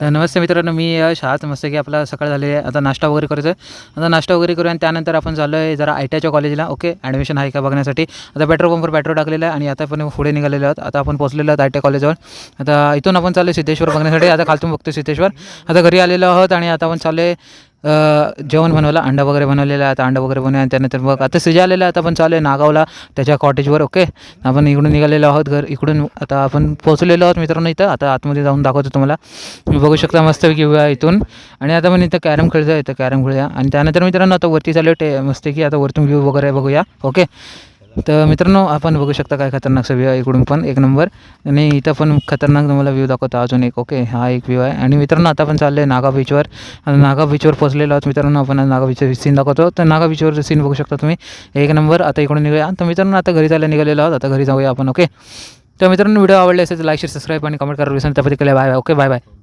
तर नमस्ते मित्रांनो, मी यश. आज मस्त की आपला सकाळ झाली आहे. आता नाश्ता वगैरे करायचं आहे. आता नाश्ता वगैरे करूया आणि त्यानंतर आपण चाललो आहे जरा ITIच्या कॉलेजला. ओके, ॲडमिशन आहे का बघण्यासाठी. आता पेट्रोल पंपवर पेट्रोल टाकलेलं आहे आणि आता आपण पुढे निघालेलो आहोत. आता आपण पोहोचलेलो आहोत ITI कॉलेजवर. आता इथून आपण चाललो सिद्धेश्वर बघण्यासाठी. आता खालतून बघतो सिद्धेश्वर. आता घरी आलेलो आहोत आणि आता आपण चाललो आहे जेवण बनवलं, अंडा वगैरे बनवलेलं आहे. आता अंडा वगैरे बनवूया आणि त्यानंतर मग आता सिजा आलेलं आहे. आता आपण चालू आहे नागावला त्याच्या कॉटेजवर. ओके, आपण इकडून निघालेलो आहोत इकडून आता आपण पोहोचलेलो आहोत मित्रांनो इथं. आता आतमध्ये जाऊन दाखवतो तुम्हाला. तुम्ही बघू शकता मस्तपैकी व्ह्यू आहे इथून. आणि आता पण इथं कॅरम खेळतो, इथं कॅरम खेळूया आणि त्यानंतर मित्रांनो आता वरती चालू मस्त की आता वरतून व्ह्यू वगैरे बघूया. ओके, तर मित्रांनो आपण बघू शकता काय खतरनाकचा व्ह्यू आहे इकडून पण एक नंबर. आणि इथं पण खतरनाक तुम्हाला व्ह्यू दाखवतो अजून एक. ओके, हा एक व्ह्यू आहे. आणि मित्रांनो आता आपण चाललो आहे नागा बीचवर. नागा बीचवर पोहोचलेलो आहोत मित्रांनो. आपण नागा बीचचं सीन दाखवतो. तर नागा बीचवर सीन बघू शकता तुम्ही एक नंबर. आता इकडून निघूया. तर मित्रांनो आता घरी जायला निघालेलो आहोत. आता घरी जाऊया आपण. ओके, तर मित्रांनो व्हिडिओ आवडले असेल तर लाईक शेअर सबस्क्राईब आणि कमेंट करायला विसरू नका. त्यापैकी bye bye. Okay, bye bye.